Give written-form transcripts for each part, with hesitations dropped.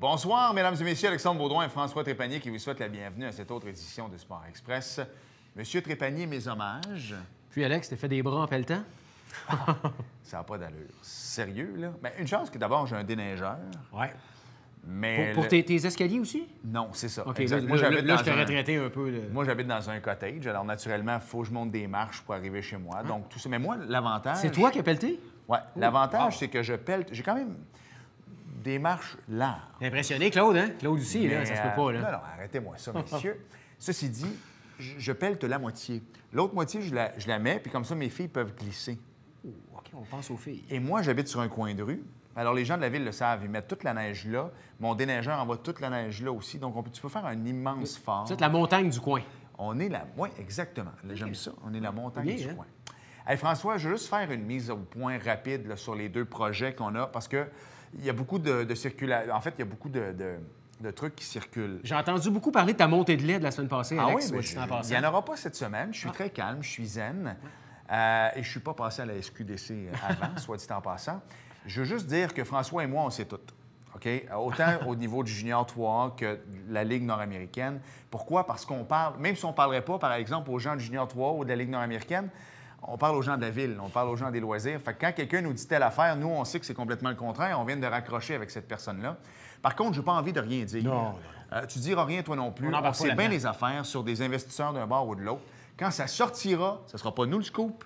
Bonsoir, mesdames et messieurs, Alexandre Baudouin et François Trépanier qui vous souhaitent la bienvenue à cette autre édition de Sport Express. Monsieur Trépanier, mes hommages. Puis Alex, t'as fait des bras en pelletant? Ça n'a pas d'allure. Sérieux, là? Mais une chance que d'abord, j'ai un déneigeur. Ouais. Mais Pour tes escaliers aussi? Non, c'est ça. OK, Exact. là, Moi, j'habite je dans t'aurais traité un peu. Moi, j'habite dans un cottage. Alors, naturellement, il faut que je monte des marches pour arriver chez moi. Donc, tout ça. Mais moi, l'avantage... C'est toi qui as pelleté? Oui. L'avantage, c'est que je pelle... J'ai quand même des marches larges. Impressionné, Claude, hein? Claude aussi, là, ça se peut pas, là. Non, arrêtez-moi ça, messieurs. Ceci dit, je pelte la moitié. L'autre moitié, je la mets, puis comme ça, mes filles peuvent glisser. Oh, OK, on pense aux filles. Et moi, j'habite sur un coin de rue. Alors, les gens de la ville le savent. Ils mettent toute la neige là. Mon déneigeur envoie toute la neige là aussi. Donc, tu peux faire un immense fort. C'est la montagne du coin. On est la... Oui, exactement. J'aime ça. On est la montagne bien, du coin. Hey, François, je veux juste faire une mise au point rapide là, sur les deux projets qu'on a parce que il y a beaucoup de circulation. En fait, il y a beaucoup de trucs qui circulent. J'ai entendu beaucoup parler de ta montée de lait de la semaine passée, Alex. Oui, il n'y en aura pas cette semaine. Je suis très calme, je suis zen. Et je ne suis pas passé à la SQDC avant, soit dit en passant. Je veux juste dire que François et moi, on sait tout. OK? Autant au niveau du Junior 3 que de la Ligue nord-américaine. Pourquoi? Parce qu'on parle, même si on ne parlerait pas, par exemple, aux gens du Junior 3 ou de la Ligue nord-américaine, on parle aux gens de la ville, on parle aux gens des loisirs. Fait que quand quelqu'un nous dit telle affaire, nous, on sait que c'est complètement le contraire. On vient de raccrocher avec cette personne-là. Par contre, je n'ai pas envie de rien dire. Non. Tu ne diras rien, toi non plus. On sait bien les affaires sur des investisseurs d'un bord ou de l'autre. Quand ça sortira, ce ne sera pas nous le scoop,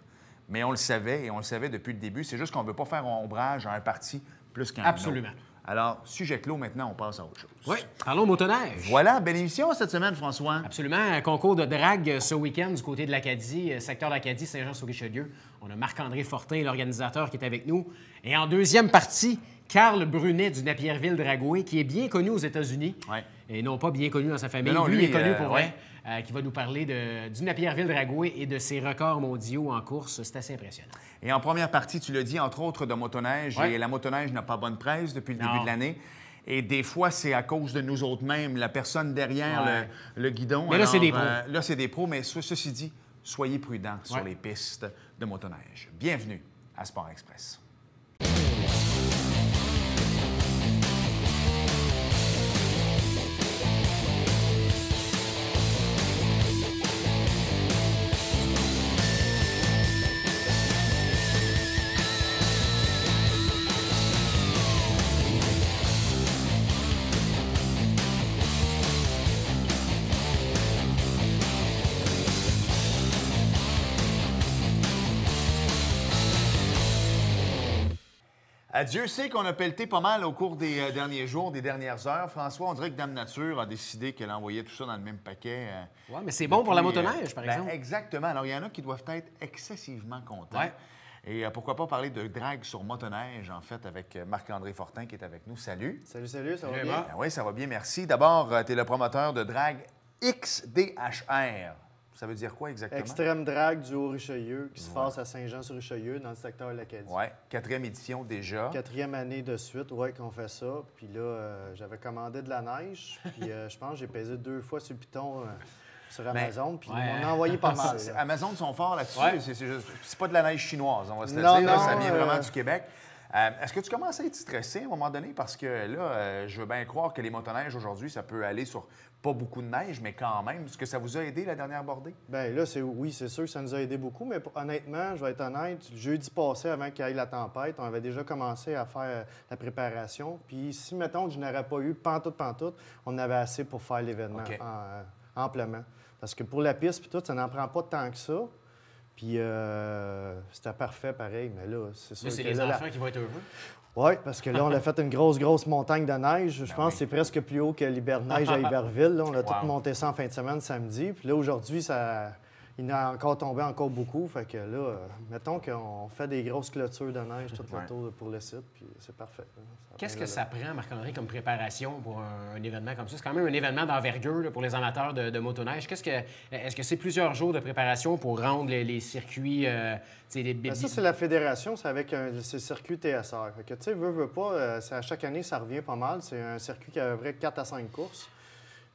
mais on le savait et on le savait depuis le début. C'est juste qu'on ne veut pas faire ombrage à un parti plus qu'un autre. Absolument. Alors, sujet clos, maintenant, on passe à autre chose. Oui, parlons motoneige. Voilà, belle émission cette semaine, François. Absolument. Un concours de drague ce week-end du côté de l'Acadie, secteur d'Acadie, Saint-Jean-sur-Richelieu. On a Marc-André Fortin, l'organisateur, qui est avec nous. Et en deuxième partie, Carl Brunet du Napierville-Dragoué, qui est bien connu aux États-Unis. Ouais. Et non pas bien connu dans sa famille. Non, lui est connu pour ouais. vrai, qui va nous parler du Napierville-Dragoué et de ses records mondiaux en course. C'est assez impressionnant. Et en première partie, tu l'as dit, entre autres, de motoneige. Ouais. Et la motoneige n'a pas bonne presse depuis le début de l'année. Et des fois, c'est à cause de nous autres mêmes, la personne derrière le guidon. Mais là, c'est des pros. Là, c'est des pros, mais ceci dit, soyez prudents sur les pistes de motoneige. Bienvenue à Sport Express. Dieu sait qu'on a pelleté pas mal au cours des derniers jours, des dernières heures. François, on dirait que Dame Nature a décidé qu'elle envoyait tout ça dans le même paquet. Oui, mais c'est bon pour la motoneige, par exemple. Exactement. Alors, il y en a qui doivent être excessivement contents. Ouais. Et pourquoi pas parler de drague sur motoneige, en fait, avec Marc-André Fortin qui est avec nous. Salut. Salut, ça va bien? Ben oui, ça va bien, merci. D'abord, tu es le promoteur de drague XDHR. Ça veut dire quoi exactement? Extrême Drague du Haut-Richelieu qui se passe à Saint-Jean-sur-Richelieu dans le secteur de l'Acadie. Oui, 4e édition déjà. 4e année de suite, oui, qu'on fait ça. Puis là, j'avais commandé de la neige. Puis je pense que j'ai pesé 2 fois sur le piton sur Amazon. Puis on a envoyé pas mal. Amazon sont forts là-dessus. Ouais. C'est pas de la neige chinoise, on va se le Non, dire. Là, non, ça vient vraiment du Québec. Est-ce que tu commences à être stressé à un moment donné? Parce que là, je veux bien croire que les motoneiges aujourd'hui, ça peut aller sur pas beaucoup de neige, mais quand même. Est-ce que ça vous a aidé, la dernière bordée? Bien là, oui, c'est sûr que ça nous a aidé beaucoup. Mais honnêtement, je vais être honnête, jeudi passé, avant qu'il y ait la tempête, on avait déjà commencé à faire la préparation. Puis si, mettons, que je n'aurais pas eu pantoute, on avait assez pour faire l'événement amplement. Parce que pour la piste, puis tout, ça n'en prend pas tant que ça. Puis c'était parfait, pareil, mais là, c'est sûr Là, c'est que les enfants qui vont être heureux. Oui, parce que là, on a fait une grosse montagne de neige. Je pense que c'est presque plus haut que l'Hiberneige à Iberville. Là, on a tout monté ça en fin de semaine, samedi. Puis là, aujourd'hui, il en a encore tombé encore beaucoup. Fait que là, mettons qu'on fait des grosses clôtures de neige tout le tour pour le site, puis c'est parfait. Qu'est-ce que ça prend, Marc-André, comme préparation pour un événement comme ça? C'est quand même un événement d'envergure pour les amateurs de motoneige. Est-ce que c'est plusieurs jours de préparation pour rendre les circuits... ça, c'est la fédération, c'est avec le circuit TSR. Fait que, tu sais, veux pas, à chaque année, ça revient pas mal. C'est un circuit qui a à peu près 4 à 5 courses.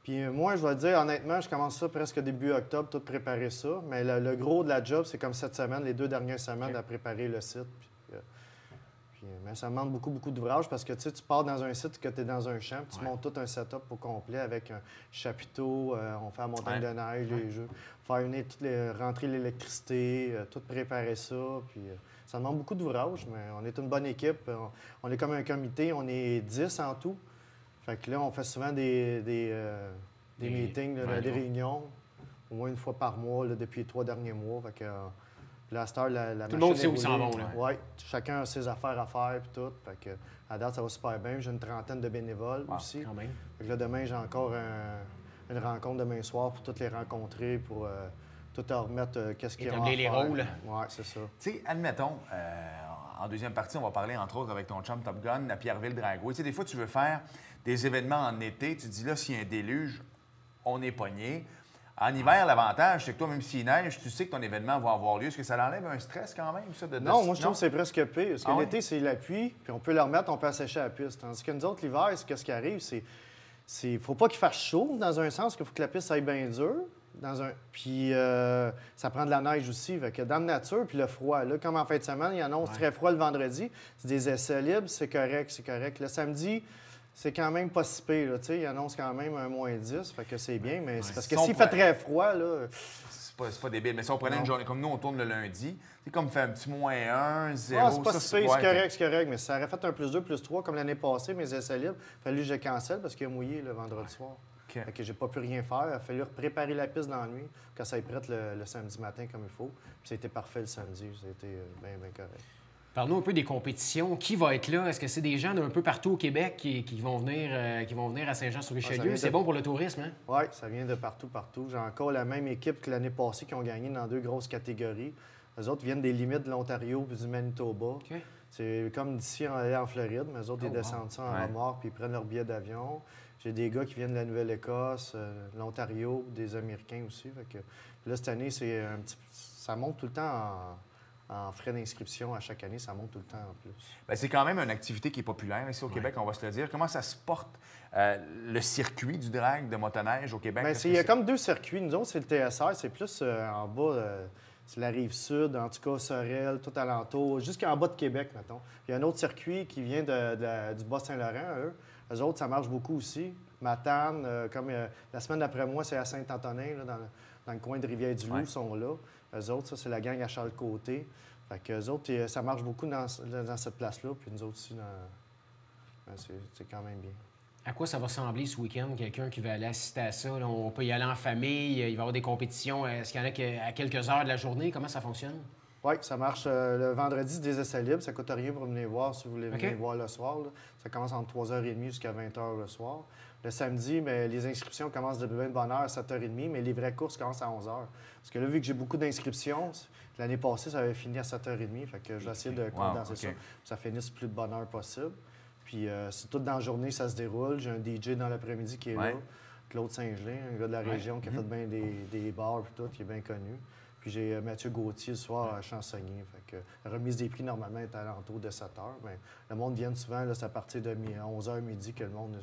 Puis moi, je vais te dire, honnêtement, je commence ça presque début octobre, tout préparer ça. Mais le gros de la job, c'est comme cette semaine, les 2 dernières semaines, à préparer le site. Puis Mais ça demande beaucoup, beaucoup d'ouvrage parce que tu pars dans un site que tu es dans un champ, puis tu montes tout un setup au complet avec un chapiteau, on fait la montagne de neige, les jeux, faire venir rentrer l'électricité, tout préparer ça. Puis, ça demande beaucoup d'ouvrage, mais on est une bonne équipe. On est comme un comité, on est 10 en tout. Fait que là, on fait souvent des meetings, des réunions, au moins une fois par mois là, depuis les 3 derniers mois. Fait que, là, à cette heure, la tout le monde sait où ils s'en vont. Oui, chacun a ses affaires à faire et tout. Fait que, à date, ça va super bien. J'ai une trentaine de bénévoles aussi. Quand même. Fait que là, demain, j'ai encore une rencontre demain soir pour toutes les rencontrer, pour tout remettre qu'est-ce qu'il y a à faire. Les rôles. Oui, c'est ça. Tu sais, admettons, en deuxième partie, on va parler entre autres avec ton chum Top Gun à Pierreville-Dragouet. Tu sais, des fois, tu veux faire des événements en été. Tu te dis là, s'il y a un déluge, on est pogné. En hiver, l'avantage, c'est que toi, même s'il neige, tu sais que ton événement va avoir lieu. Est-ce que ça enlève un stress quand même, ça? Non, moi, je trouve que c'est presque pire. Parce que l'été, c'est la pluie, puis on peut le remettre, on peut assécher la piste. Tandis que nous autres, l'hiver, ce qui arrive, c'est il faut pas qu'il fasse chaud, dans un sens, qu'il faut que la piste aille bien dure. Puis ça prend de la neige aussi. Fait que dans la nature, puis le froid. Là, comme en fin de semaine, il annonce très froid le vendredi. C'est des essais libres, c'est correct. Le samedi, c'est quand même pas si pire. Là, il annonce quand même un -10, fait que c'est bien. Mais c'est parce que s'il fait très froid, là... C'est pas débile. Mais si on prenait une journée comme nous, on tourne le lundi, c'est comme faire un petit -1, 0... Ah, c'est pas si pire, c'est correct. Mais ça aurait fait un +2, +3, comme l'année passée, mes essais libres. Il a fallu que je cancelle parce qu'il a mouillé le vendredi soir. Fait que j'ai pas pu rien faire. Il a fallu préparer la piste dans la nuit, que ça ait prête le samedi matin comme il faut. Puis ça a été parfait le samedi. Ça a été bien correct. Parle-nous un peu des compétitions. Qui va être là? Est-ce que c'est des gens d'un peu partout au Québec qui vont venir à Saint-Jean-sur-Richelieu? C'est bon pour le tourisme, hein? Oui, ça vient de partout. J'ai encore la même équipe que l'année passée qui ont gagné dans 2 grosses catégories. Les autres viennent des limites de l'Ontario et du Manitoba. Okay. C'est comme d'ici en Floride, mais les autres, ils descendent ça en remorque puis ils prennent leur billet d'avion. J'ai des gars qui viennent de la Nouvelle-Écosse, l'Ontario, des Américains aussi. Fait que, là, cette année, ça monte tout le temps en frais d'inscription à chaque année, ça monte tout le temps en plus. Bien, c'est quand même une activité qui est populaire ici au Québec, on va se le dire. Comment ça se porte, le circuit du drag de motoneige au Québec? Bien, il y a comme 2 circuits. Nous autres, c'est le TSR, c'est plus en bas, c'est la Rive-Sud, en tout cas Sorel, tout alentour, jusqu'en bas de Québec, mettons. Il y a un autre circuit qui vient du Bas-Saint-Laurent, eux. Eux autres, ça marche beaucoup aussi. Matane, comme la semaine d'après moi, c'est à Saint-Antonin, là, dans le coin de Rivière-du-Loup, ils sont là. Eux autres, ça, c'est la gang à Charles-Côté. Fait qu'eux autres, ça marche beaucoup dans cette place-là. Puis nous autres aussi, c'est quand même bien. À quoi ça va ressembler ce week-end? Quelqu'un qui va aller assister à ça? Là, on peut y aller en famille, il va y avoir des compétitions. Est-ce qu'il y en a à quelques heures de la journée? Comment ça fonctionne? Oui, ça marche le vendredi, des essais libres. Ça ne coûte rien pour venir voir si vous voulez venir voir le soir. Là. Ça commence entre 3h30 jusqu'à 20h le soir. Le samedi, bien, les inscriptions commencent de bien bonne heure à 7h30, mais les vraies courses commencent à 11h. Parce que là, vu que j'ai beaucoup d'inscriptions, l'année passée, ça avait fini à 7h30. Fait que j'ai essayé de condenser ça. Ça finisse plus de bonne heure possible. Puis c'est tout dans la journée, ça se déroule. J'ai un DJ dans l'après-midi qui est là, Claude Saint-Gelin, un gars de la région qui a fait bien des bars et tout, qui est bien connu. Puis j'ai Mathieu Gauthier le soir à Chansonnier. Fait que la remise des prix, normalement, est à l'entour de 7 h. Mais le monde vient souvent, là, c'est à partir de 11h midi que le monde...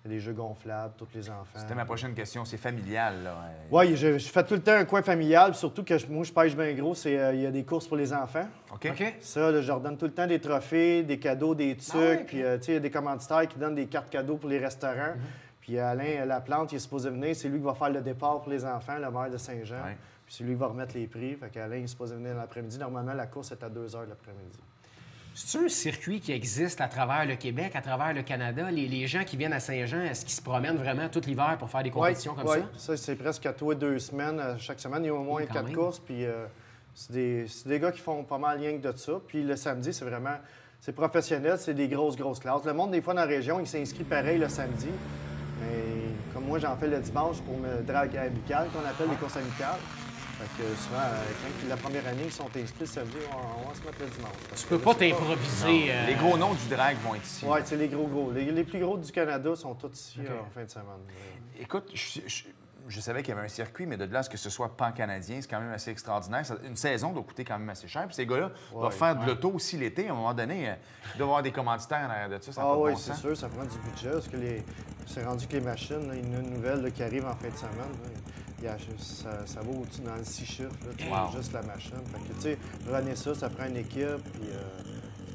Il y a des jeux gonflables, tous les enfants. C'était ma prochaine question. C'est familial, là. Oui, je fais tout le temps un coin familial. Surtout que moi, je pêche bien gros. Il y a des courses pour les enfants. OK. Ça, là, je leur donne tout le temps des trophées, des cadeaux, des trucs. Puis, il y a des commanditaires qui donnent des cartes cadeaux pour les restaurants. Puis Alain Laplante, il est supposé venir. C'est lui qui va faire le départ pour les enfants, le maire de Saint-Jean. Puis c'est lui qui va remettre les prix. Fait qu'Alain, il est supposé venir l'après-midi. Normalement, la course est à 2 h l'après-midi. C'est un circuit qui existe à travers le Québec, à travers le Canada? Les gens qui viennent à Saint-Jean, est-ce qu'ils se promènent vraiment tout l'hiver pour faire des compétitions comme ça? Oui, ça, c'est presque à tous les 2 semaines. Chaque semaine, il y a au moins 4 courses. Puis c'est des gars qui font pas mal rien que de ça. Puis le samedi, c'est vraiment... C'est professionnel, c'est des grosses classes. Le monde, des fois, dans la région, il s'inscrit pareil le samedi. Mais comme moi, j'en fais le dimanche pour me drag amical, qu'on appelle les courses amicales. Fait que souvent, quand la première année, ils sont inscrits samedi, on va se mettre le dimanche. Tu peux pas t'improviser. Les gros noms du drag vont être ici. Oui, c'est les gros. Les plus gros du Canada sont tous ici en fin de semaine. Écoute, je savais qu'il y avait un circuit, mais de là à ce que ce soit pan-canadien, c'est quand même assez extraordinaire. Une saison doit coûter quand même assez cher. Puis ces gars-là doivent faire de l'auto aussi l'été. À un moment donné, il doit y avoir des commanditaires en arrière de ça. Oui, c'est sûr, ça prend du budget. Parce que c'est rendu que les machines, là, il y en a une nouvelle là, qui arrive en fin de semaine. Ça va au-dessus dans le 6 chiffres, là, juste la machine. Fait que, tu sais, runner ça prend une équipe. Puis,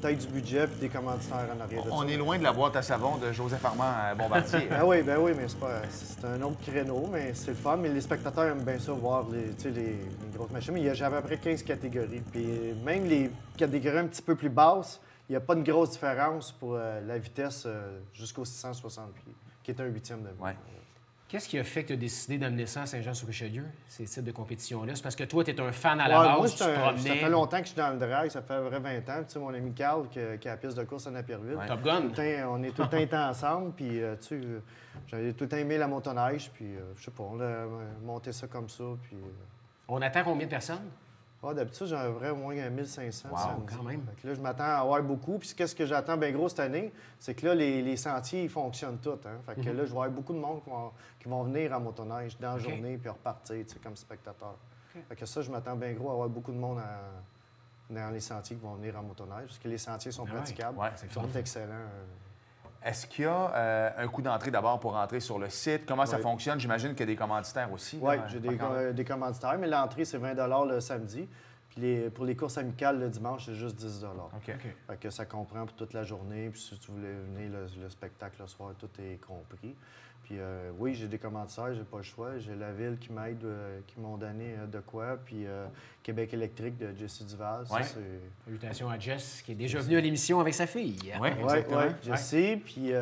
peut-être du budget et des commanditaires en arrière de ça. On est loin de la boîte à savon de Joseph Armand Bombardier. Ben oui, mais c'est un autre créneau, mais c'est le fun. Mais les spectateurs aiment bien ça, voir les grosses machines. Mais j'avais à peu près 15 catégories. Puis même les catégories un petit peu plus basses, il n'y a pas de grosse différence pour la vitesse jusqu'au 660 pieds, qui est un 8e de mille. Ouais. Qu'est-ce qui a fait que tu as décidé d'amener ça à Saint-Jean-sur-Richelieu, ces types de compétitions-là? C'est parce que toi, tu es un fan à la Ouais, base, moi, tu te promenais. ça fait longtemps que je suis dans le drag, ça fait vrai 20 ans. Tu sais, mon ami Carl, qui a la piste de course à Napierville. Top Gun. On est tout le temps été ensemble, puis tu sais, j'avais tout le temps aimé la motoneige, puis je sais pas, on a monté ça comme ça, puis... On attend combien de personnes? D'habitude, j'en aurais au moins 1500. Wow, samedi. quand même. Fait que là, je m'attends à avoir beaucoup. Puis qu'est-ce que j'attends bien gros cette année, c'est que là, les sentiers, ils fonctionnent tous. Hein? Fait que là, je vais avoir beaucoup de monde qui vont venir en motoneige dans la journée puis repartir, tu sais, comme spectateur. Fait que ça, je m'attends bien gros à avoir beaucoup de monde dans les sentiers qui vont venir en motoneige, parce que les sentiers sont praticables. Ouais, c'est Ils sont excellents. Est-ce qu'il y a un coût d'entrée d'abord pour rentrer sur le site? Comment ça fonctionne? J'imagine qu'il y a des commanditaires aussi. Oui, là, j'ai des commanditaires, mais l'entrée, c'est 20 le samedi. Puis pour les courses amicales, le dimanche, c'est juste 10 OK. Fait que ça comprend pour toute la journée. Puis si tu voulais venir le spectacle le soir, tout est compris. Puis oui, j'ai des commanditaires, j'ai pas le choix. J'ai la ville qui m'aide, qui m'ont donné de quoi. Puis Québec électrique de Jessie Duval. Ça, Salutations à Jess, qui est déjà venu à l'émission avec sa fille. Oui, exactement. Oui, Jessie. Puis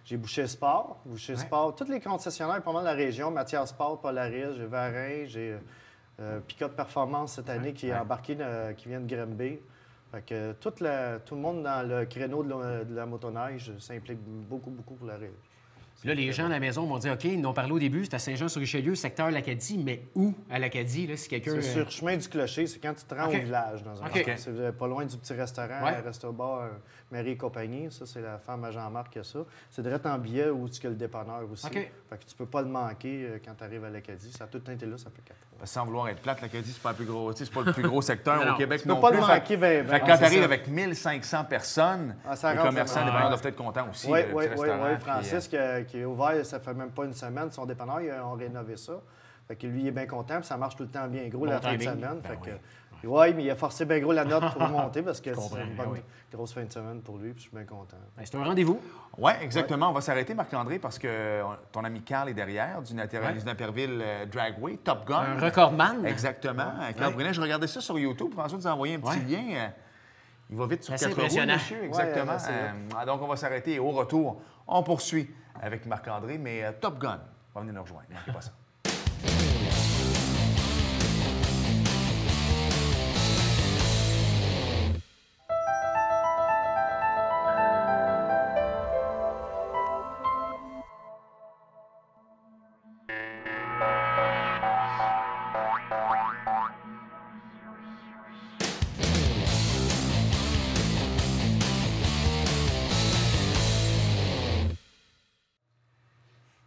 j'ai Boucher Sport. Boucher Sport, tous les concessionnaires, pas mal de la région. Mathias Sport, Polaris, j'ai Varin, j'ai Picotte Performance cette année qui est embarqué, qui vient de Granby. Fait que tout le monde dans le créneau de la motoneige s'implique beaucoup, beaucoup pour la région. Puis là, les gens à la maison vont dire, OK, ils nous ont parlé au début, c'est à Saint-Jean-sur-Richelieu, secteur l'Acadie, mais où à l'Acadie, là, si quelqu'un... C'est sur chemin du Clocher, c'est quand tu te rends au village, dans un OK. C'est pas loin du petit restaurant, Resto-Bar, Marie et compagnie. Ça, c'est la femme à Jean-Marc qui a ça. C'est direct en billet où tu as le dépanneur aussi. OK. Fait que tu peux pas le manquer quand tu arrives à l'Acadie. Ça a tout été là, ça fait 4 ans. Sans vouloir être plate, l'Acadie, c'est pas le plus gros, c'est pas le plus gros secteur au Québec tu non peux pas plus. le manquer, ben, Fait que quand tu arrives avec 1500 personnes, ça les rentre commerçants, vraiment. les dépanneurs doivent être contents aussi. Oui, le oui, petit oui. restaurant, Francis, qui est ouvert, ça fait même pas une semaine, son dépanneur, ils ont rénové ça. Fait que lui, il est bien content, puis ça marche tout le temps bien gros la fin de semaine. Oui, mais il a forcé bien gros la note pour monter parce que c'est une bonne, grosse fin de semaine pour lui, puis je suis bien content. Ben, c'est un rendez-vous. Oui, exactement. On va s'arrêter, Marc-André, parce que ton ami Carl est derrière, du Napierville Dragway, Top Gun. Un recordman. Exactement. Carl Brunet, je regardais ça sur YouTube. François nous a envoyé un petit lien. Il va vite sur 4 roues, monsieur. Exactement. Donc, on va s'arrêter et au retour, on poursuit avec Marc-André, mais Top Gun va venir nous rejoindre. Ne manquez pas ça.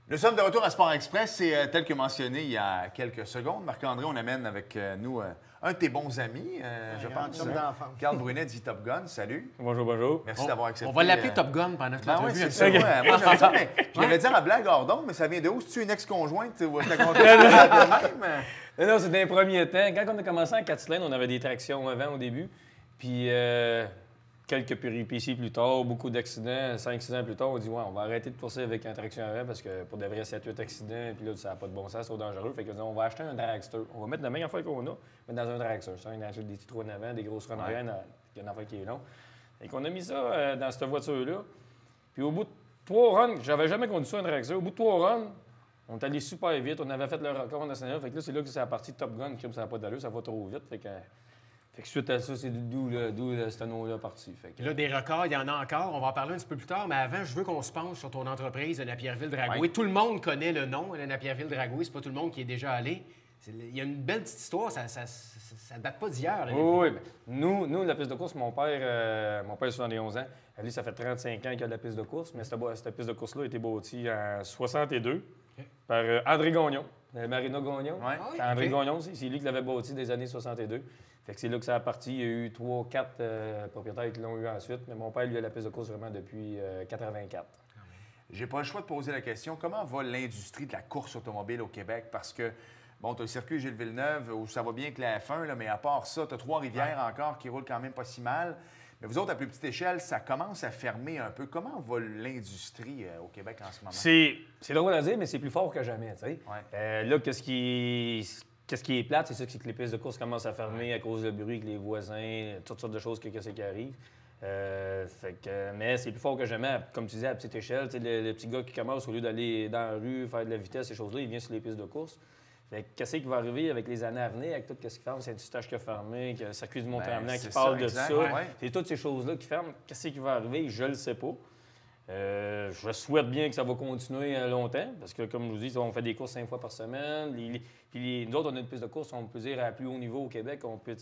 Nous sommes de retour à Sport Express et tel que mentionné il y a quelques secondes, Marc-André, on amène avec nous un de tes bons amis, je pense. Carl Brunet dit Top Gun. Salut. Bonjour, bonjour. Merci d'avoir accepté. On va l'appeler Top Gun pendant notre Ben oui, entrevue. c'est ça. Moi, j'aime ça, mais je l'avais dit à ma blague hors d'onde, mais ça vient de où? Si tu es une ex-conjointe, tu as compté même? Non, c'est dans les premiers temps. Quand on a commencé en 4 cylindres, on avait des tractions avant au début. Puis quelques péripéties plus tard, beaucoup d'accidents. 5-6 ans plus tard, on dit ouais, on va arrêter de courser avec un traction avant parce que pour de vrais 7-8 accidents, puis là, ça n'a pas de bon sens, c'est trop dangereux. Fait que on va acheter un dragster. On va mettre la même affaire qu'on a, mais dans un dragster. Ça, on achète des petits trous en avant, des grosses rondes arrière, il y a une affaire qui est long. Et qu'on a mis ça dans cette voiture-là. Puis au bout de 3 runs, j'avais jamais conduit ça un dragster. Au bout de 3 runs, on est allé super vite. On avait fait le record national. Fait que là, c'est là que c'est la partie Top Gun. Comme ça n'a pas d'allure, ça va trop vite. Fait que suite à ça, c'est d'où ce nom-là parti. Là, des records, il y en a encore. On va en parler un petit peu plus tard. Mais avant, je veux qu'on se penche sur ton entreprise, la Napierville Dragway. Oui. Tout le monde connaît le nom, la Napierville Dragway. C'est pas tout le monde qui est déjà allé. Il y a une belle petite histoire. Ça date pas d'hier. Oui. Nous, la piste de course, mon père a 71 ans. Lui, ça fait 35 ans qu'il a de la piste de course. Mais cette piste de course-là a été bâtie en 62 par André Gagnon. Marina Gagnon. André Gagnon, c'est lui qui l'avait bâti des années 62. Fait que c'est là que ça a parti. Il y a eu 3-4 propriétaires qui l'ont eu ensuite. Mais mon père, lui, a la piste de course vraiment depuis 84. J'ai pas le choix de poser la question. Comment va l'industrie de la course automobile au Québec? Parce que, bon, tu as le circuit Gilles-Villeneuve où ça va bien que la F1, là, mais à part ça, tu as Trois-Rivières encore qui roulent quand même pas si mal. Mais vous autres, à plus petite échelle, ça commence à fermer un peu. Comment va l'industrie au Québec en ce moment? C'est drôle à dire, mais c'est plus fort que jamais, tu sais. Ouais. Là, qu'est-ce qui est plate, c'est ça, c'est que les pistes de course commencent à fermer à cause du bruit avec les voisins, toutes sortes de choses qu'est-ce qui arrive. Mais c'est plus fort que jamais, comme tu disais, à petite échelle. Le petit gars qui commence, au lieu d'aller dans la rue, faire de la vitesse, ces choses-là, il vient sur les pistes de course. Fait que qu'est-ce qui va arriver avec les années à venir, avec tout ce qui ferme, Saint-Eustache qui a fermé, que circuit du Mont-Tremblant qui parle de ça. Ouais. C'est toutes ces choses-là qui ferment. Qu'est-ce qui va arriver? Je le sais pas. Je souhaite bien que ça va continuer longtemps, parce que, comme je vous dis, on fait des courses 5 fois par semaine. Nous autres, on a une piste de course, on peut dire, à plus haut niveau au Québec, qu'on peut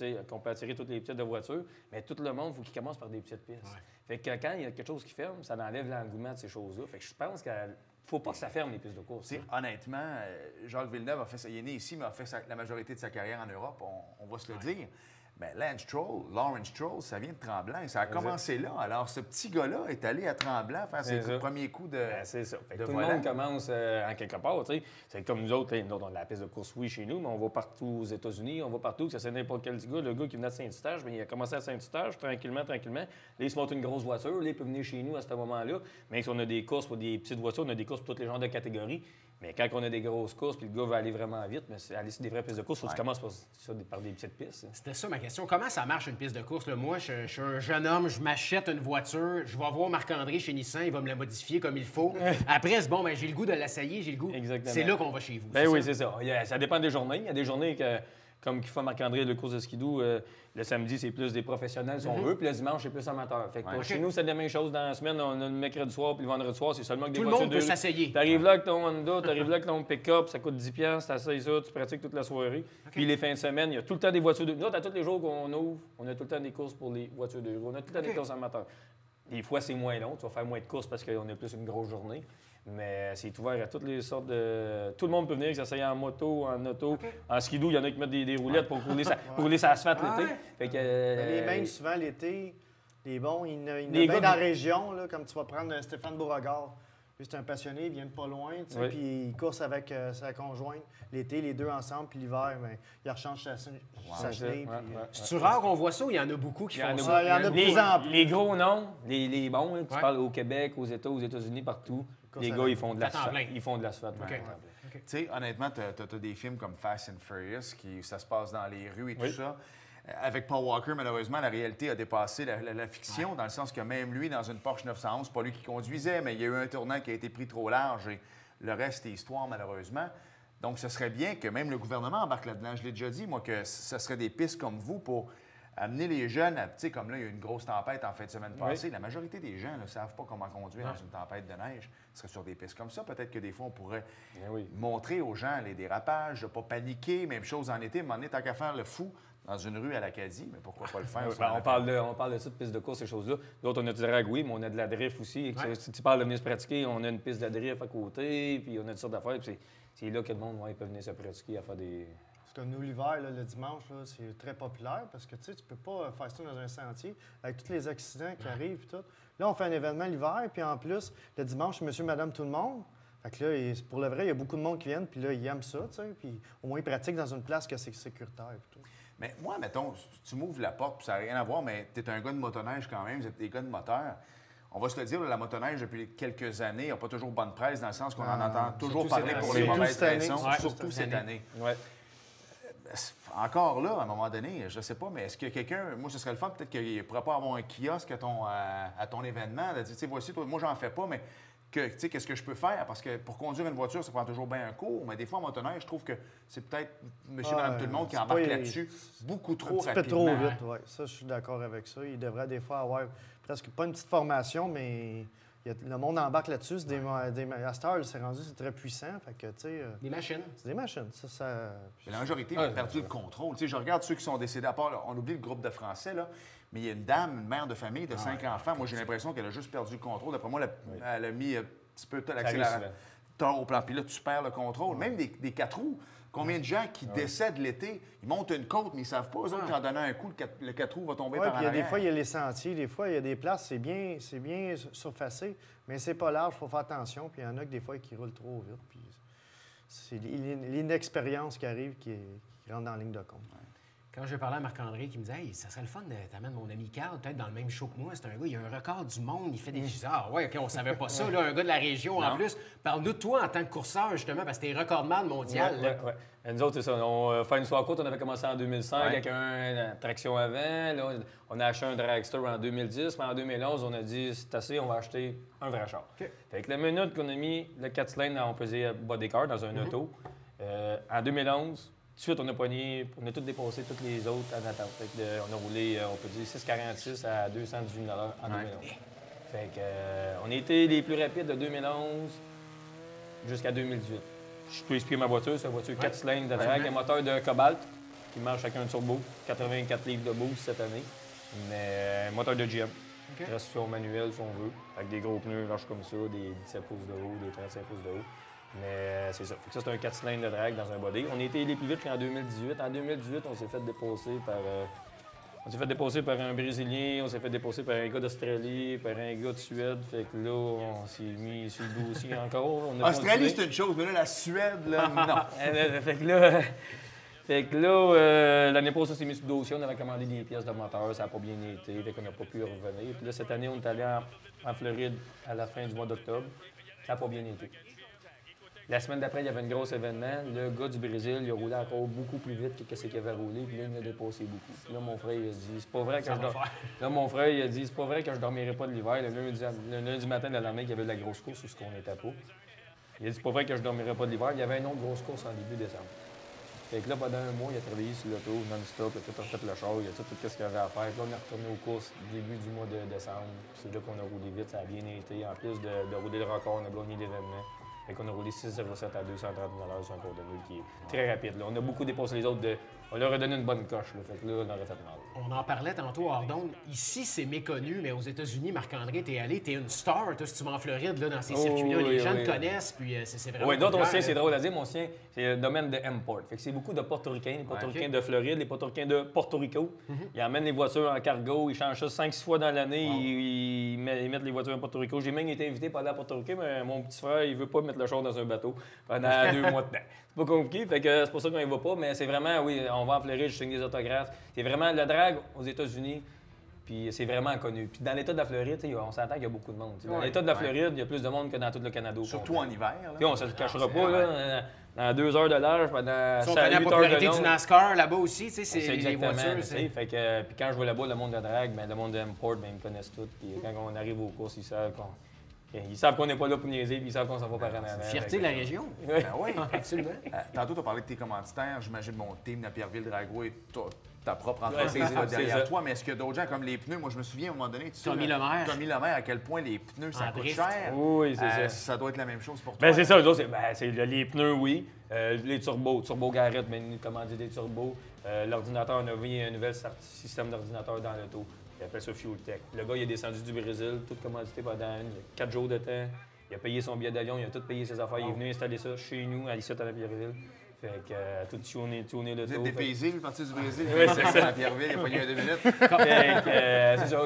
attirer toutes les petites de voitures, mais tout le monde, il faut qu'il commence par des petites pistes. Ouais. Fait que quand il y a quelque chose qui ferme, ça enlève l'engouement de ces choses-là. Fait que je pense qu'il ne faut pas que ça ferme, les pistes de course. Honnêtement, Jacques Villeneuve a fait ça. Il est né ici, mais a fait la majorité de sa carrière en Europe, on va se le dire. Mais Lawrence Stroll, ça vient de Tremblant. Et ça a commencé là. Alors, ce petit gars-là est allé à Tremblant faire ses premiers coups de. C'est ça. Fait que de tout volant. le monde commence en quelque part. Tu sais. C'est comme nous autres, on a la piste de course, oui, chez nous, mais on va partout aux États-Unis, on va partout, que ça c'est n'importe quel petit gars. Le gars qui venait de Saint-Eustache, bien, il a commencé à Saint-Eustache, tranquillement. Là, il se monte une grosse voiture. Là, il peut venir chez nous à ce moment-là. Mais si on a des courses pour des petites voitures, on a des courses pour tous les genres de catégories. Mais quand on a des grosses courses, puis le gars veut aller vraiment vite, mais aller sur des vraies pistes de course, il faut que tu commences par des petites pistes. C'était ça ma question. Comment ça marche une piste de course? Là, moi, je suis un jeune homme, je m'achète une voiture, je vais voir Marc-André chez Nissan, il va me la modifier comme il faut. Après, c'est bon, ben, j'ai le goût de l'essayer, j'ai le goût. Exactement. C'est là qu'on va chez vous. Ben oui, c'est ça. Ça dépend des journées. Il y a des journées comme qu'il fait Marc-André, le course de skidoo, le samedi, c'est plus des professionnels, si on veut, puis le dimanche, c'est plus amateur. Fait que chez nous, c'est la même chose dans la semaine. On a le mercredi soir, puis le vendredi soir, c'est seulement que des voitures. Tout le monde peut s'essayer. Tu arrives là avec ton Honda, tu arrives là avec ton pick-up, ça coûte 10$, tu essayes ça, tu pratiques toute la soirée. Puis les fins de semaine, il y a tout le temps des voitures de rue. Nous autres, à tous les jours qu'on ouvre, on a tout le temps des courses pour les voitures de rue. On a tout le temps des courses amateurs. Des fois, c'est moins long. Tu vas faire moins de courses parce qu'on a plus une grosse journée. Mais c'est ouvert à toutes les sortes de. Tout le monde peut venir, que ça s'aille en moto, en auto. En skidoo, il y en a qui mettent des roulettes pour rouler sa asphalte l'été. Fait que, Les mêmes, souvent, l'été, les bons, il y en a Les bien gars dans la région, là, comme tu vas prendre Stéphane Beauregard. Lui, c'est un passionné, il vient de pas loin, tu sais, puis il course avec sa conjointe. L'été, les deux ensemble, puis l'hiver, bien, il rechange sa chenille. C'est-tu rare qu'on voit ça ou il y en a beaucoup qui font ça? Il y en a de plus en plus. Les gros noms, les bons, hein, tu parles au Québec, aux États-Unis, partout. Les gars, ils font de l'asphalte. Ils font de l'asphalte. Tu sais, honnêtement, tu as des films comme Fast and Furious, ça se passe dans les rues et tout ça. Avec Paul Walker, malheureusement, la réalité a dépassé la fiction, dans le sens que même lui, dans une Porsche 911, c'est pas lui qui conduisait, mais il y a eu un tournant qui a été pris trop large et le reste est histoire, malheureusement. Donc, ce serait bien que même le gouvernement embarque là-dedans. Je l'ai déjà dit, moi, que ce serait des pistes comme vous pour amener les jeunes, tu sais, comme là, il y a eu une grosse tempête en fin de semaine passée. La majorité des gens ne savent pas comment conduire dans une tempête de neige. Ce serait sur des pistes comme ça. Peut-être que des fois, on pourrait montrer aux gens les dérapages, de ne pas paniquer. Même chose en été, mais tant qu'à faire le fou dans une rue à l'Acadie, mais pourquoi pas le faire? On parle de ça, de pistes de course, ces choses-là. D'autres, on a du drag, oui, mais on a de la drift aussi. Si tu parles de venir se pratiquer, on a une piste de drift à côté, puis on a toutes sortes d'affaires. C'est là que le monde peut venir se pratiquer à faire des... Comme nous, l'hiver, le dimanche, c'est très populaire parce que tu peux pas faire ça dans un sentier avec tous les accidents qui arrivent et tout. Là, on fait un événement l'hiver, puis en plus, le dimanche, c'est monsieur, madame, tout le monde. Fait que là, pour le vrai, il y a beaucoup de monde qui viennent, puis là, ils aiment ça, tu sais, puis au moins, ils pratiquent dans une place que c'est sécuritaire et tout. Mais moi, mettons, tu m'ouvres la porte, puis ça n'a rien à voir, mais tu es un gars de motoneige quand même, vous êtes des gars de moteur. On va se le dire, la motoneige, depuis quelques années, n'a pas toujours bonne presse, dans le sens qu'on en entend toujours parler pour les mauvaises raisons, surtout cette année. Encore là, à un moment donné, je ne sais pas, mais est-ce que quelqu'un, moi, ce serait le fun, peut-être qu'il ne pourrait pas avoir un kiosque à ton événement, de dire, tu sais, voici, toi, moi, j'en fais pas, mais qu'est-ce que je peux faire? Parce que pour conduire une voiture, ça prend toujours bien un cours, mais des fois, en motoneige, je trouve que c'est peut-être monsieur, madame, tout le monde qui embarque là-dessus beaucoup trop rapidement. Un petit peu trop vite, oui. Ça, je suis d'accord avec ça. Il devrait des fois avoir presque pas une petite formation, mais... Le monde embarque là-dessus. C'est à cette heure, c'est rendu, c'est très puissant. Fait que, tu sais, des machines. C'est des machines. Mais la majorité a perdu le contrôle. Tu sais, je regarde ceux qui sont décédés. À part, là, on oublie le groupe de Français, là, mais il y a une dame, une mère de famille de 5 enfants. Moi, j'ai l'impression qu'elle a juste perdu le contrôle. D'après moi, elle a mis un petit peu l'accélérateur au plan pilote. Tu perds le contrôle. Même des 4 roues. Combien de gens qui décèdent l'été, ils montent une côte, mais ils ne savent pas, eux autres, qu'en donnant un coup, le 4 roues va tomber par en arrière. Des fois, il y a les sentiers, des fois, il y a des places, c'est bien surfacé, mais c'est pas large, il faut faire attention. Puis il y en a que des fois qui roulent trop vite. Puis c'est l'inexpérience qui arrive qui rentre dans la ligne de compte. Quand j'ai parlé à Marc-André, qui me disait « Hey, ça serait le fun de t'amener mon ami Carl, peut-être dans le même show que moi. C'est un gars, il a un record du monde, il fait des... » Je disais « Ah ouais, OK, on savait pas ça, là, un gars de la région en plus. Parle-nous de toi en tant que courseur, justement, parce que t'es recordman mondial. Ouais. Et nous autres, c'est ça. On fait une histoire courte, on avait commencé en 2005 avec une traction avant. Là, on a acheté un dragster en 2010, mais en 2011, on a dit c'est assez, on va acheter un vrai char. Fait que la minute qu'on a mis le 4 cylindres, on pesait bodycar dans un auto. En 2011, tout de suite, on a tout dépassé toutes les autres en attente. Fait que, on a roulé, on peut dire, 6,46 à 218 $ en 2011. Fait que, on a été les plus rapides de 2011 jusqu'à 2018. Je peux expliquer ma voiture. C'est une voiture 4 cylindres de drag, un moteur de Cobalt qui marche avec un turbo, 84 livres de boost cette année, mais un moteur de GM. Traction manuelle, si on veut, avec des gros pneus larges comme ça, des 17 pouces de haut, des 35 pouces de haut. Mais c'est ça. Fait que ça, c'est un 4 cylindres de drag dans un body. On a été les plus vite qu'en 2018. En 2018, on s'est fait dépasser par un Brésilien, on s'est fait dépasser par un gars d'Australie, par un gars de Suède. Fait que là, on s'est mis sur le dossier encore. Australie, c'est une chose, mais là, la Suède, là, non. Fait que là, l'année passée, on s'est mis sur le dossier, on avait commandé des pièces de moteur, ça n'a pas bien été, fait qu'on n'a pas pu revenir. Puis là, cette année, on est allé en Floride à la fin du mois d'octobre, ça n'a pas bien été. La semaine d'après, il y avait un gros événement. Le gars du Brésil, il a roulé encore beaucoup plus vite que ce qu'il avait roulé, puis là, il m'a dépassé beaucoup. Puis là, mon frère, il a dit, c'est pas vrai que je dormirai pas de l'hiver. Le lundi matin, le lendemain, il y avait de la grosse course sur ce qu'on était pas. Il a dit, c'est pas vrai que je dormirai pas de l'hiver. Il y avait une autre grosse course en début décembre. Fait que là, pendant un mois, il a travaillé sur l'auto non-stop, il a tout refait le char, il a tout ce qu'il avait à faire. Puis là, on est retourné aux courses début du mois de décembre. C'est là qu'on a roulé vite, ça a bien été. En plus de rouler le record, on a gagné l'événement. Fait qu'on a roulé 6,07 à 230 $ sur un cours de mule qui est très rapide. Là. On a beaucoup dépassé les autres. On leur a donné une bonne coche. Là. Fait que là, on aurait fait mal. On en parlait tantôt hors d'onde. Ici, c'est méconnu, mais aux États-Unis, Marc-André, t'es allé, t'es une star. Toi, si tu vas en Floride, là, dans ces circuits-là, les gens te connaissent, puis c'est vraiment... Oui, d'autres, c'est drôle à dire. Mon sien, c'est le domaine de import. Fait que c'est beaucoup de Portoricains, les Portoricains de Floride, les Portoricains de Porto Rico. Ils amènent les voitures en cargo, ils changent ça 5-6 fois dans l'année, ils mettent les voitures à Porto Rico. J'ai même été invité par aller à Porto Rico, mais mon petit frère, il veut pas mettre le char dans un bateau pendant 2 mois de temps. C'est pas compliqué, fait que c'est pour ça qu'on y va pas, mais c'est vraiment, oui, on va en Floride, je signe des autographes. C'est vraiment le drag aux États-Unis, puis c'est vraiment connu. Puis dans l'État de la Floride, on s'entend qu'il y a beaucoup de monde. Dans l'État de la Floride, il y a plus de monde que dans tout le Canada. Surtout en hiver. Là. Puis on se le cachera pas, là, dans 2 heures de large, pendant 8 on connaît la popularité du NASCAR là-bas aussi, tu sais, c'est les voitures. Fait que, puis quand je vais là-bas, le monde de drag, le monde de import, ils me connaissent tous. Puis quand on arrive aux courses, ils savent qu'on n'est pas là pour niaiser, puis ils savent qu'on s'en va par en avant. Fierté de la région. Ben oui, absolument. Tantôt, tu as parlé de tes commanditaires. J'imagine mon team de Pierreville Dragway, ta propre entreprise là, derrière toi. Mais est-ce qu'il y a d'autres gens comme les pneus? Moi, je me souviens à un moment donné, Tommy Lemaire, à quel point les pneus, ça coûte cher. Oui, c'est ça. Ça doit être la même chose pour toi. Ben, c'est ça. C'est les pneus, oui. Les turbos, Garrett, mais nous commandé des turbos. L'ordinateur, on a vu un nouvel système d'ordinateur dans l'auto. Il appelle ça Fuel Tech. Le gars, il est descendu du Brésil, tout commandité pendant 4 jours de temps. Il a payé son billet d'avion, il a tout payé ses affaires. Il est venu installer ça chez nous, à Issette, à la Pierreville. Fait que tout tuné l'auto. Vous êtes dépaysé, le parti du Brésil. Oui, c'est ça. À Pierreville, il a pas eu 2 minutes. Fait que c'est ça,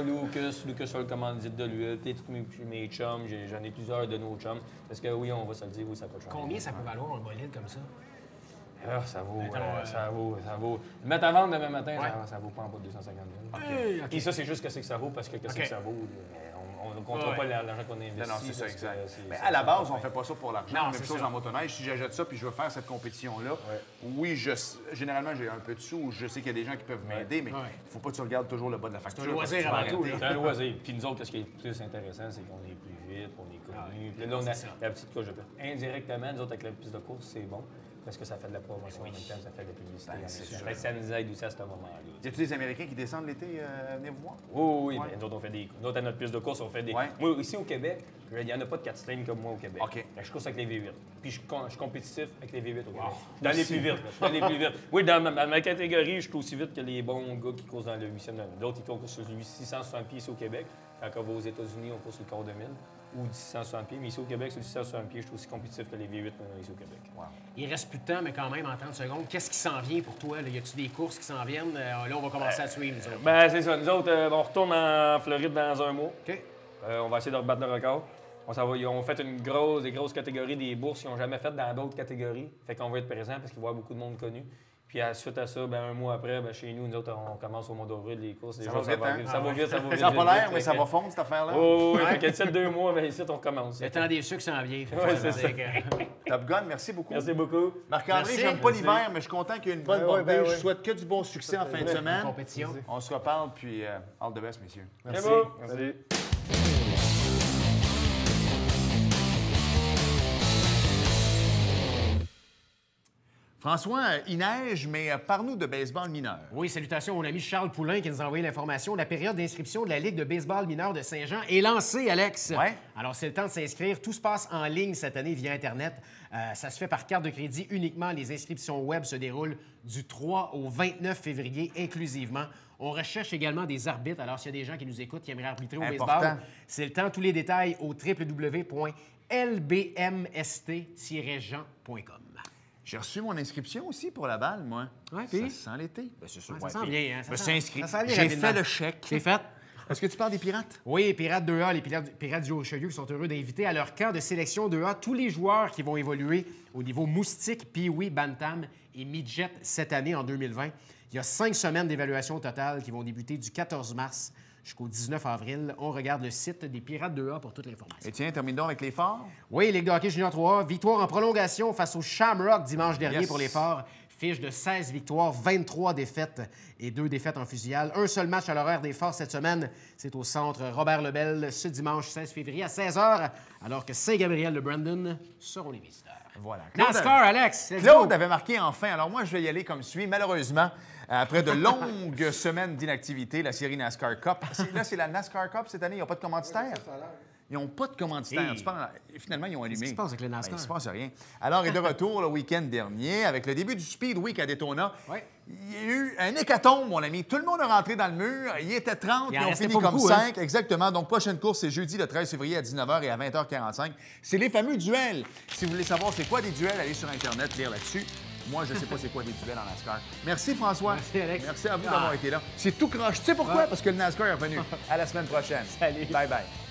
Lucas a le commandite de l'huile. Tous mes chums, j'en ai plusieurs de nos chums. Parce que oui, on va se le dire, oui, ça coûte cher. Combien ça peut valoir un bolide comme ça? Ah, ça vaut. Le mettre à vendre demain matin, ça vaut pas en bas de 250 000. Et ça, c'est juste que ça vaut parce que que ça vaut. On ne comptera pas l'argent qu'on investit. Non, c'est ça, exact. Mais à la base, on ne fait pas ça pour l'argent. Même chose en motoneige. Si j'achète ça puis je veux faire cette compétition-là, oui, généralement, j'ai un peu de sous. Je sais qu'il y a des gens qui peuvent m'aider, mais il ne faut pas que tu regardes toujours le bas de la facture. C'est un loisir avant tout. C'est un loisir. Puis nous autres, ce qui est plus intéressant, c'est qu'on est plus vite, on est connu. Puis là, on a la petite coche de plus. Indirectement, nous autres, avec la piste de course, c'est bon. Parce que ça fait de la promotion en même temps, ça fait de la publicité. Ça nous aide aussi à ce moment-là. Y a-t-il des Américains qui descendent l'été venir vous voir? Oui. Mais nous autres, on fait des. Nous autres, à notre piste de course, on fait des. Moi, ici au Québec, il n'y en a pas de 4 cylindres comme moi au Québec. Je course avec les V8. Puis je suis compétitif avec les V8 au Québec. Dans les plus vite. Oui, dans ma catégorie, je suis aussi vite que les bons gars qui courent dans le 800. D'autres, ils courent sur le 660 pieds ici au Québec. Quand on va aux États-Unis, on court sur le quart de mille. Ou 660 pieds. Mais ici au Québec, sur 660 pieds, je suis aussi compétitif que les V8 ici au Québec. Wow. Il reste plus de temps, mais quand même, en 30 secondes, qu'est-ce qui s'en vient pour toi? Là? Y a-tu des courses qui s'en viennent? Là, on va commencer à suivre, nous autres. Ben, c'est ça. Nous autres, on retourne en Floride dans un mois. OK. On va essayer de rebattre le record. Ils ont fait des grosses catégories, des bourses qu'ils n'ont jamais faites dans d'autres catégories. Fait qu'on va être présent parce qu'il va y avoir beaucoup de monde connu. Puis suite à ça, un mois après, chez nous autres, on commence au mois d'avril les courses. Ça va vite, hein? Ça va vite, ça va vite. Ça n'a pas vite, l'air, vite, mais ça fait va que- fondre, cette affaire-là. Oh, oui, fait que d'ici 2 mois, ici, on recommence. Le temps des sucres s'en vient. Ouais, c'est ça. Top Gun, merci beaucoup. Merci beaucoup. Marc-André, Merci. j'aime pas Merci. l'hiver, mais je suis content qu'il y ait une bonne Ben oui, bordée. ben Je oui. souhaite que du bon succès en fin de semaine. Compétition. On se reparle, puis all the best, messieurs. C'est beau. Merci. François, il neige, mais parle-nous de baseball mineur. Oui, salutations à mon ami Charles Poulain qui nous a envoyé l'information. La période d'inscription de la Ligue de baseball mineur de Saint-Jean est lancée, Alex. Ouais. Alors, c'est le temps de s'inscrire. Tout se passe en ligne cette année via Internet. Ça se fait par carte de crédit uniquement. Les inscriptions web se déroulent du 3 au 29 février inclusivement. On recherche également des arbitres. Alors, s'il y a des gens qui nous écoutent qui aimeraient arbitrer au Important. baseball, c'est le temps. Tous les détails au www.lbmst-jean.com. J'ai reçu mon inscription aussi pour la balle, moi. Ouais, Ça puis? sent l'été. Ben, c'est sûr. Ouais, ça ouais, sent puis bien, hein, ça Je me sent- suis inscrit. ça sent bien J'ai rapidement. fait le chèque. C'est fait. Est-ce que tu parles des Pirates? Oui, Pirates 2A, les Pirates du Haut-Chaudieu qui sont heureux d'inviter à leur camp de sélection 2A tous les joueurs qui vont évoluer au niveau moustique, Pee-Wee, Bantam et Midget cette année, en 2020. Il y a 5 semaines d'évaluation totale qui vont débuter du 14 mars jusqu'au 19 avril. On regarde le site des Pirates 2A pour toute l'information. Et tiens, terminons avec les forts. Oui, Ligue de hockey junior 3A, victoire en prolongation face au Shamrock dimanche dernier Yes. pour les forts. Fiche de 16 victoires, 23 défaites et 2 défaites en fusillade. Un seul match à l'horaire des forts cette semaine. C'est au centre Robert Lebel ce dimanche 16 février à 16h, alors que Saint-Gabriel de Brandon seront les visiteurs. Voilà. NASCAR, Alex! let's Claude go! avait marqué enfin. Alors moi, je vais y aller comme suit. Malheureusement, après de longues semaines d'inactivité, la série NASCAR Cup. Là, c'est la NASCAR Cup cette année. Ils n'ont pas de commanditaire. Ils n'ont pas de commanditaire. Hey. Tu penses- Finalement, ils ont allumé. Qu'est-ce qui se passe avec le NASCAR? Ben, il se passe rien. Alors, il est de retour le week-end dernier avec le début du Speed Week à Daytona. Ouais. Il y a eu un hécatombe, mon ami. Tout le monde est rentré dans le mur. Il était 30, Il en ils ont restait fini pas comme beaucoup, hein? 5. Exactement. Donc, prochaine course, c'est jeudi le 13 février à 19h et à 20h45. C'est les fameux duels. Si vous voulez savoir c'est quoi des duels, allez sur Internet, lire là-dessus. Moi, je ne sais pas c'est quoi des duels en NASCAR. Merci, François. Merci, Alex. Merci à vous d'avoir été là. C'est tout croche. Tu sais pourquoi? Ouais. Parce que le NASCAR est revenu. À la semaine prochaine. Salut. Bye-bye.